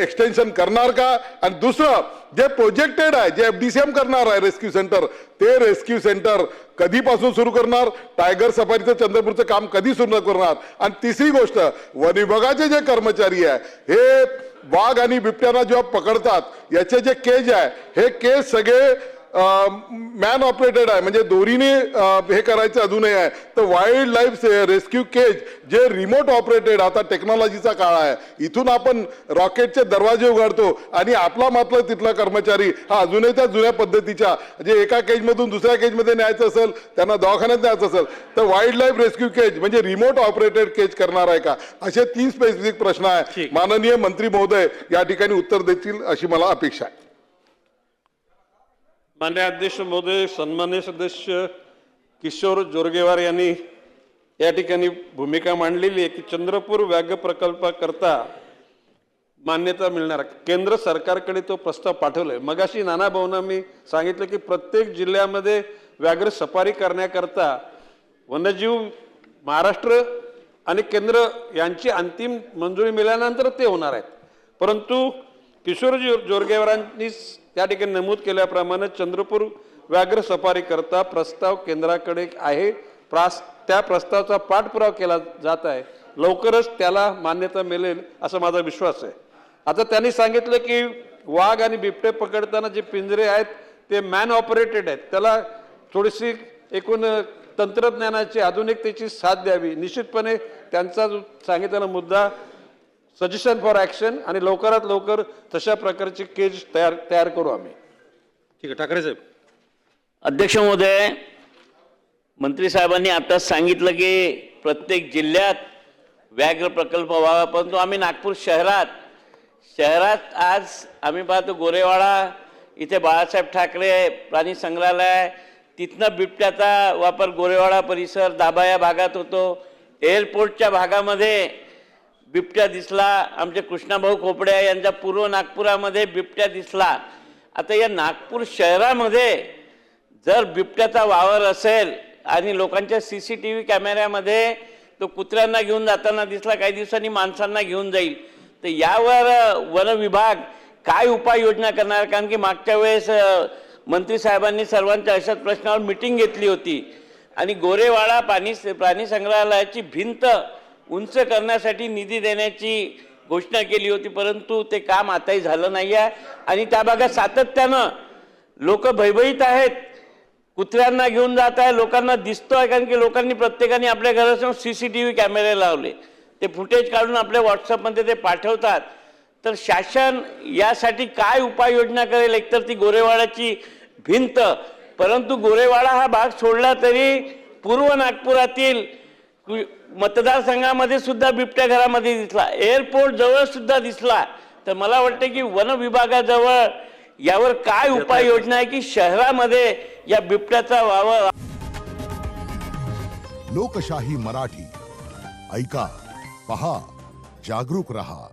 Extension करणार का? आणि दुसरं जे प्रोजेक्टेड आहे, जे FDCM करणार आहे रेस्क्यू सेंटर, ते रेस्क्यू सेंटर कधीपासून सुरू करणार? टायगर सफारीचं चंद्रपूरचं काम कधी सुरू करणार? आणि तिसरी गोष्ट, वन विभागाचे जे कर्मचारी आहे हे वाघ आणि बिबट्यांना जेव्हा पकडतात याचे जे केज आहे, हे केज सगळे मॅन ऑपरेटेड आहे, म्हणजे दोरीने हे करायचं अजूनही आहे. तर वाईल्ड लाईफ रेस्क्यू केज जे रिमोट ऑपरेटेड, आता टेक्नॉलॉजीचा काळ आहे, इथून आपण रॉकेटचे दरवाजे उघडतो आणि आपला मात्र तिथला कर्मचारी हा अजूनही त्या जुन्या पद्धतीच्या, जे एका केजमधून दुसऱ्या केजमध्ये न्यायचं असेल, त्यांना दवाखान्यात न्यायचं असेल तर वाईल्ड लाईफ रेस्क्यू केज म्हणजे रिमोट ऑपरेटेड केज करणार आहे का? असे 3 स्पेसिफिक प्रश्न आहे. माननीय मंत्री महोदय या ठिकाणी उत्तर देतील अशी मला अपेक्षा आहे. मान्य अध्यक्ष महोदय, सन्मान्य सदस्य किशोर जोरगेवार यांनी या ठिकाणी भूमिका मांडलेली आहे की चंद्रपूर व्याघ्र प्रकल्पाकरता मान्यता मिळणार. केंद्र सरकारकडे तो प्रस्ताव पाठवलाय. मगाशी नाना भाऊंना मी सांगितलं की प्रत्येक जिल्ह्यामध्ये व्याघ्र सफारी करण्याकरता वन्यजीव महाराष्ट्र आणि केंद्र यांची अंतिम मंजुरी मिळाल्यानंतर ते होणार आहेत. परंतु किशोर जोरगेवारांनी त्या ठिकाणी नमूद केल्याप्रमाणे चंद्रपूर व्याघ्र सफारी करता प्रस्ताव केंद्राकडे आहे. त्या प्रस्तावाचा पाठपुरावा केला जात आहे. लवकरच त्याला मान्यता मिळेल असा माझा विश्वास आहे. आता त्यांनी सांगितलं की वाघ आणि बिबटे पकडताना जे पिंजरे आहेत ते मॅन ऑपरेटेड आहेत, त्याला थोडीशी एकूण तंत्रज्ञानाची आधुनिकतेची साथ द्यावी. निश्चितपणे त्यांचा जो सांगितलेला मुद्दा सजेशन फॉर ॲक्शन आणि लवकरात लवकर तशा प्रकारचे केज तयार करू आम्ही. ठीक आहे, ठाकरे साहेब. अध्यक्ष महोदय, मंत्री साहेबांनी आता सांगितलं की प्रत्येक जिल्ह्यात व्याघ्र प्रकल्प व्हावा, परंतु आम्ही नागपूर शहरात आज आम्ही पाहतो गोरेवाडा इथे बाळासाहेब ठाकरे प्राणी संग्रहालय आहे, तिथनं बिबट्याचा वापर गोरेवाडा परिसर दाभा या भागात होतो. एअरपोर्टच्या भागामध्ये बिबट्या दिसला. आमचे कृष्णाभाऊ खोपडे यांच्या पूर्व नागपुरामध्ये बिबट्या दिसला. आता या नागपूर शहरामध्ये जर बिबट्याचा वावर असेल आणि लोकांच्या CCTV कॅमेऱ्यामध्ये तो कुत्र्यांना घेऊन जाताना दिसला, काही दिवसांनी माणसांना घेऊन जाईल, तर यावर वन विभाग काय उपाययोजना करणार? कारण की मागच्या वेळेस मंत्री साहेबांनी सर्वांच्या अशाच प्रश्नावर मीटिंग घेतली होती आणि गोरेवाडा प्राणी संग्रहालयाची भिंत उंच करण्यासाठी निधी देण्याची घोषणा केली होती, परंतु ते काम आताही झालं नाही आहे. आणि त्या भागात सातत्यानं लोक भयभीत आहेत. कुत्र्यांना घेऊन जात आहे, लोकांना दिसतोय, कारण की लोकांनी प्रत्येकाने आपल्या घरासमोर CCTV कॅमेरे लावले. ते फुटेज काढून आपल्या व्हॉट्सअपमध्ये ते पाठवतात. तर शासन यासाठी काय उपाययोजना करेल? एकतर ती गोरेवाड्याची भिंत, परंतु गोरेवाडा हा भाग सोडला तरी पूर्व नागपुरातील मतदारसंघामध्ये सुद्धा बिबट्या घरामध्ये दिसला, एअरपोर्ट जवळ सुद्धा दिसला. तर मला वाटतं की वन विभागाजवळ यावर काय उपाययोजना आहे की शहरामध्ये या बिबट्याचा वावर. लोकशाही मराठी ऐका, पहा, जागरूक रहा.